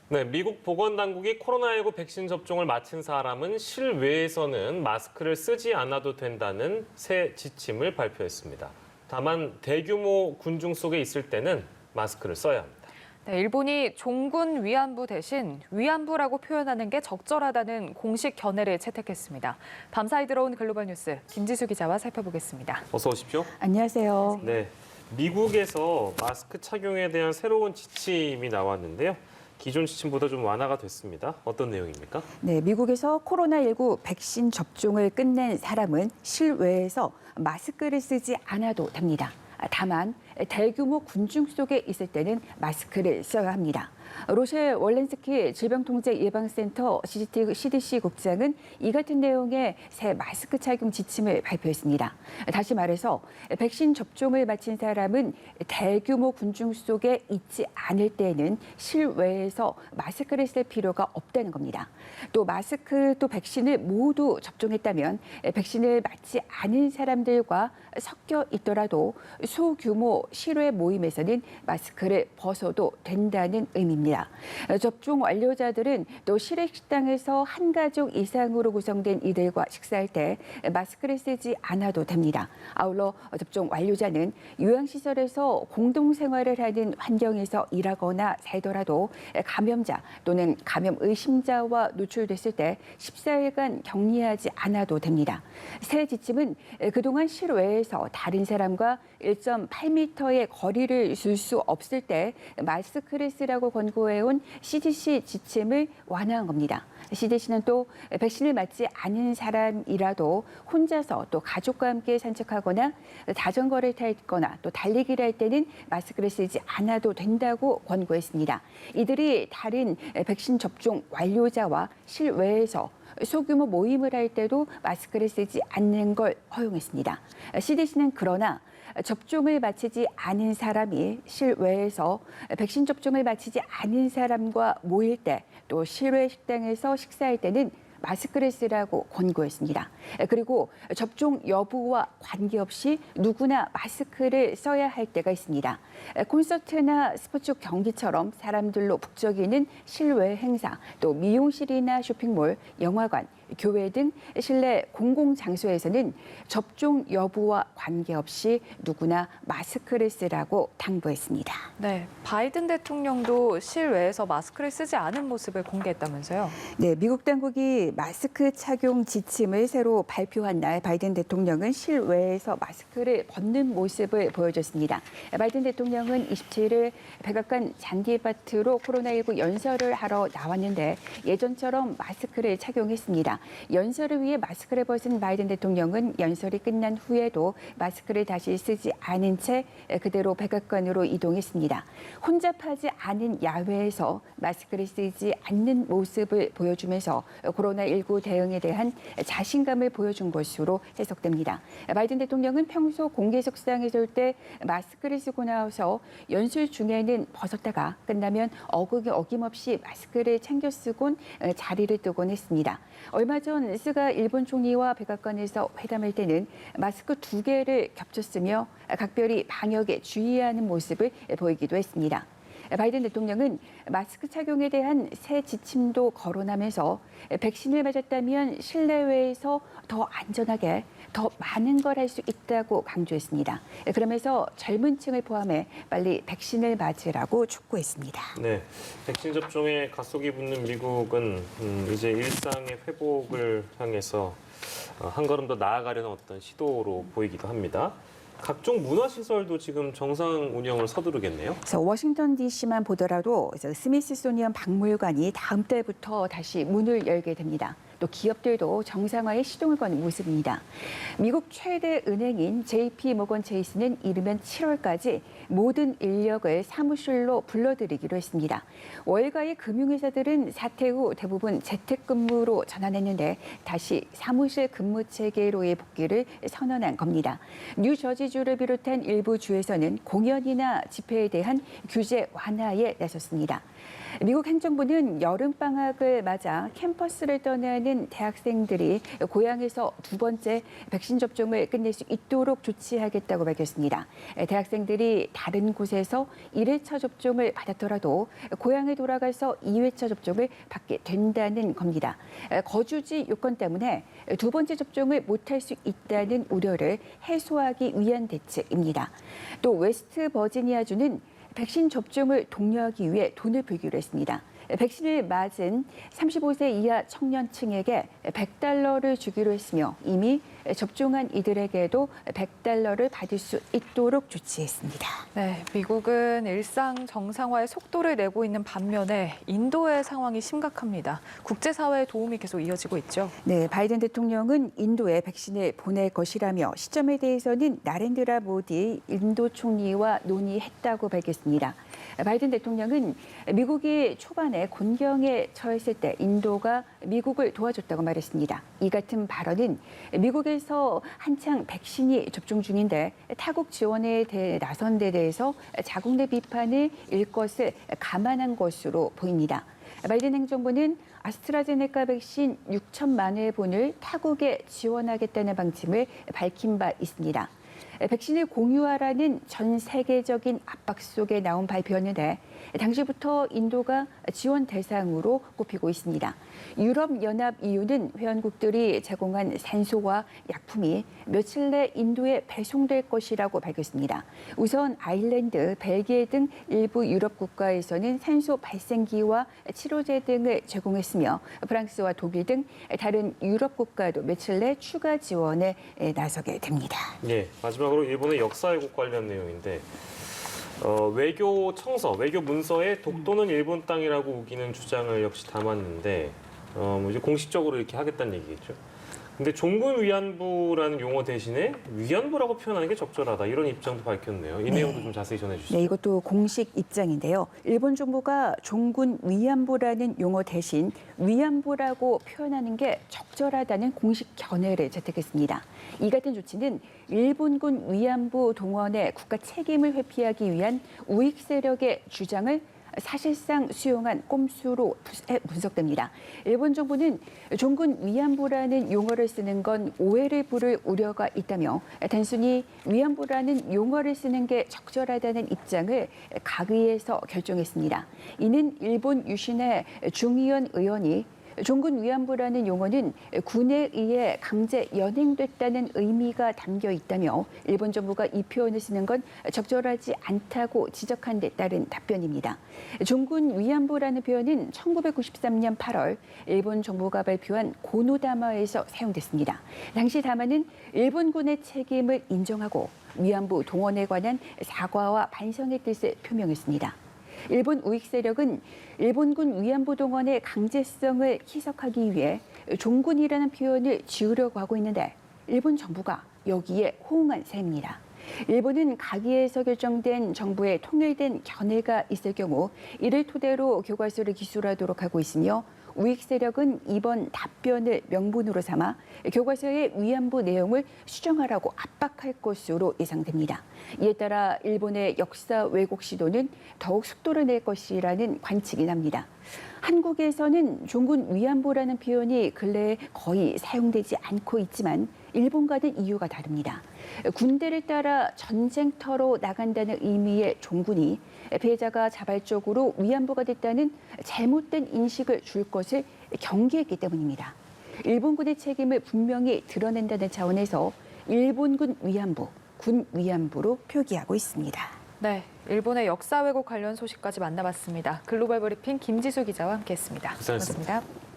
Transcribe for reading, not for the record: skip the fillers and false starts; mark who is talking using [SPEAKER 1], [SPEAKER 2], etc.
[SPEAKER 1] 네, 미국 보건당국이 코로나19 백신 접종을 마친 사람은 실외에서는 마스크를 쓰지 않아도 된다는 새 지침을 발표했습니다. 다만 대규모 군중 속에 있을 때는 마스크를 써야 합니다.
[SPEAKER 2] 네, 일본이 종군 위안부 대신 위안부라고 표현하는 게 적절하다는 공식 견해를 채택했습니다. 밤사이 들어온 글로벌 뉴스 김지수 기자와 살펴보겠습니다.
[SPEAKER 1] 어서 오십시오.
[SPEAKER 3] 안녕하세요.
[SPEAKER 1] 네, 미국에서 마스크 착용에 대한 새로운 지침이 나왔는데요. 기존 지침보다 좀 완화가 됐습니다. 어떤 내용입니까?
[SPEAKER 3] 네, 미국에서 코로나19 백신 접종을 끝낸 사람은 실외에서 마스크를 쓰지 않아도 됩니다. 다만 대규모 군중 속에 있을 때는 마스크를 써야 합니다. 로셸 월렌스키 질병통제예방센터 CDC 국장은 이 같은 내용의 새 마스크 착용 지침을 발표했습니다. 다시 말해서 백신 접종을 마친 사람은 대규모 군중 속에 있지 않을 때는 실외에서 마스크를 쓸 필요가 없다는 겁니다. 또 마스크 또 백신을 모두 접종했다면 백신을 맞지 않은 사람들과 섞여 있더라도 소규모 실외 모임에서는 마스크를 벗어도 된다는 의미입니다. 접종 완료자들은 또 실외 식당에서 한 가족 이상으로 구성된 이들과 식사할 때 마스크를 쓰지 않아도 됩니다. 아울러 접종 완료자는 요양시설에서 공동생활을 하는 환경에서 일하거나 살더라도 감염자 또는 감염 의심자와 노출됐을 때 14일간 격리하지 않아도 됩니다. 새 지침은 그동안 실외에서 다른 사람과 1.8m의 거리를 둘 수 없을 때 마스크를 쓰라고 권고해온 CDC 지침을 완화한 겁니다. CDC는 또 백신을 맞지 않은 사람이라도 혼자서 또 가족과 함께 산책하거나 자전거를 타거나 또 달리기를 할 때는 마스크를 쓰지 않아도 된다고 권고했습니다. 이들이 다른 백신 접종 완료자와 실외에서 소규모 모임을 할 때도 마스크를 쓰지 않는 걸 허용했습니다. CDC는 그러나 접종을 마치지 않은 사람이 실외에서 백신 접종을 마치지 않은 사람과 모일 때 또 실외 식당에서 식사할 때는 마스크를 쓰라고 권고했습니다. 그리고 접종 여부와 관계없이 누구나 마스크를 써야 할 때가 있습니다. 콘서트나 스포츠 경기처럼 사람들로 북적이는 실외 행사, 또 미용실이나 쇼핑몰, 영화관, 교회 등 실내 공공장소에서는 접종 여부와 관계없이 누구나 마스크를 쓰라고 당부했습니다.
[SPEAKER 2] 네, 바이든 대통령도 실외에서 마스크를 쓰지 않은 모습을 공개했다면서요?
[SPEAKER 3] 네, 미국 당국이 마스크 착용 지침을 새로 발표한 날 바이든 대통령은 실외에서 마스크를 벗는 모습을 보여줬습니다. 바이든 대통령은 27일 백악관 잔디밭으로 코로나19 연설을 하러 나왔는데 예전처럼 마스크를 착용했습니다. 연설을 위해 마스크를 벗은 바이든 대통령은 연설이 끝난 후에도 마스크를 다시 쓰지 않은 채 그대로 백악관으로 이동했습니다. 혼잡하지 않은 야외에서 마스크를 쓰지 않는 모습을 보여주면서 코로나19 대응에 대한 자신감을 보여준 것으로 해석됩니다. 바이든 대통령은 평소 공개석상에 설 때 마스크를 쓰고 나와서 연설 중에는 벗었다가 끝나면 어김없이 마스크를 챙겨 쓰곤 자리를 뜨곤 했습니다. 얼마 전 스가 일본 총리와 백악관에서 회담할 때는 마스크 2개를 겹쳤으며 각별히 방역에 주의하는 모습을 보이기도 했습니다. 바이든 대통령은 마스크 착용에 대한 새 지침도 거론하면서 백신을 맞았다면 실내외에서 더 안전하게 더 많은 걸 할 수 있다고 강조했습니다. 그러면서 젊은 층을 포함해 빨리 백신을 맞으라고 촉구했습니다.
[SPEAKER 1] 네, 백신 접종에 가속이 붙는 미국은 이제 일상의 회복을 향해서 한 걸음 더 나아가려는 어떤 시도로 보이기도 합니다. 각종 문화시설도 지금 정상 운영을 서두르겠네요.
[SPEAKER 3] 그래서 워싱턴 DC만 보더라도 스미소니언 박물관이 다음 달부터 다시 문을 열게 됩니다. 또 기업들도 정상화에 시동을 거는 모습입니다. 미국 최대 은행인 JP 모건 체이스는 이르면 7월까지 모든 인력을 사무실로 불러들이기로 했습니다. 월가의 금융회사들은 사태 후 대부분 재택근무로 전환했는데 다시 사무실 근무 체계로의 복귀를 선언한 겁니다. 뉴저지주를 비롯한 일부 주에서는 공연이나 집회에 대한 규제 완화에 나섰습니다. 미국 행정부는 여름방학을 맞아 캠퍼스를 떠나는 대학생들이 고향에서 두 번째 백신 접종을 끝낼 수 있도록 조치하겠다고 밝혔습니다. 대학생들이 다른 곳에서 1회차 접종을 받았더라도 고향에 돌아가서 2회차 접종을 받게 된다는 겁니다. 거주지 요건 때문에 두 번째 접종을 못할 수 있다는 우려를 해소하기 위한 대책입니다. 또 웨스트 버지니아주는 백신 접종을 독려하기 위해 돈을 풀기로 했습니다. 백신을 맞은 35세 이하 청년층에게 $100를 주기로 했으며 이미 접종한 이들에게도 $100를 받을 수 있도록 조치했습니다.
[SPEAKER 2] 네, 미국은 일상 정상화의 속도를 내고 있는 반면에 인도의 상황이 심각합니다. 국제사회의 도움이 계속 이어지고 있죠.
[SPEAKER 3] 네, 바이든 대통령은 인도에 백신을 보낼 것이라며 시점에 대해서는 나렌드라 모디 인도 총리와 논의했다고 밝혔습니다. 바이든 대통령은 미국이 초반에 곤경에 처했을 때 인도가 미국을 도와줬다고 말했습니다. 이 같은 발언은 미국에서 한창 백신이 접종 중인데 타국 지원에 나선 데 대해서 자국 내 비판을 일것을 감안한 것으로 보입니다. 바이든 행정부는 아스트라제네카 백신 6천만 회분을 타국에 지원하겠다는 방침을 밝힌 바 있습니다. 백신을 공유하라는 전 세계적인 압박 속에 나온 발표였는데 당시부터 인도가 지원 대상으로 꼽히고 있습니다. 유럽연합 EU는 회원국들이 제공한 산소와 약품이 며칠 내 인도에 배송될 것이라고 밝혔습니다. 우선 아일랜드, 벨기에 등 일부 유럽 국가에서는 산소 발생기와 치료제 등을 제공했으며 프랑스와 독일 등 다른 유럽 국가도 며칠 내 추가 지원에 나서게 됩니다.
[SPEAKER 1] 네, 마지막으로 일본의 역사 왜곡 관련 내용인데 외교 청서, 외교 문서에 독도는 일본 땅이라고 우기는 주장을 역시 담았는데 이제 공식적으로 이렇게 하겠다는 얘기겠죠. 근데 종군 위안부라는 용어 대신에 위안부라고 표현하는 게 적절하다 이런 입장도 밝혔네요. 이 내용도 좀 자세히 전해주시죠.
[SPEAKER 3] 네, 이것도 공식 입장인데요. 일본 정부가 종군 위안부라는 용어 대신 위안부라고 표현하는 게 적절하다는 공식 견해를 채택했습니다. 이 같은 조치는 일본군 위안부 동원의 국가 책임을 회피하기 위한 우익 세력의 주장을 사실상 수용한 꼼수로 분석됩니다. 일본 정부는 종군 위안부라는 용어를 쓰는 건 오해를 부를 우려가 있다며 단순히 위안부라는 용어를 쓰는 게 적절하다는 입장을 각의해서 결정했습니다. 이는 일본 유신의 중의원 의원이 종군 위안부라는 용어는 군에 의해 강제 연행됐다는 의미가 담겨 있다며 일본 정부가 이 표현을 쓰는 건 적절하지 않다고 지적한 데 따른 답변입니다. 종군 위안부라는 표현은 1993년 8월 일본 정부가 발표한 고노다마에서 사용됐습니다. 당시 담화는 일본군의 책임을 인정하고 위안부 동원에 관한 사과와 반성의 뜻을 표명했습니다. 일본 우익 세력은 일본군 위안부 동원의 강제성을 희석하기 위해 종군이라는 표현을 지우려고 하고 있는데 일본 정부가 여기에 호응한 셈입니다. 일본은 가기에서 결정된 정부의 통일된 견해가 있을 경우 이를 토대로 교과서를 기술하도록 하고 있으며 우익 세력은 이번 답변을 명분으로 삼아 교과서의 위안부 내용을 수정하라고 압박할 것으로 예상됩니다. 이에 따라 일본의 역사 왜곡 시도는 더욱 속도를 낼 것이라는 관측이 납니다. 한국에서는 종군 위안부라는 표현이 근래에 거의 사용되지 않고 있지만 일본과는 이유가 다릅니다. 군대를 따라 전쟁터로 나간다는 의미의 종군이 피해자가 자발적으로 위안부가 됐다는 잘못된 인식을 줄 것을 경계했기 때문입니다. 일본군의 책임을 분명히 드러낸다는 차원에서 일본군 위안부, 군 위안부로 표기하고 있습니다.
[SPEAKER 2] 네, 일본의 역사 왜곡 관련 소식까지 만나봤습니다. 글로벌 브리핑 김지수 기자와 함께했습니다.
[SPEAKER 1] 고생하셨습니다.
[SPEAKER 2] 고맙습니다.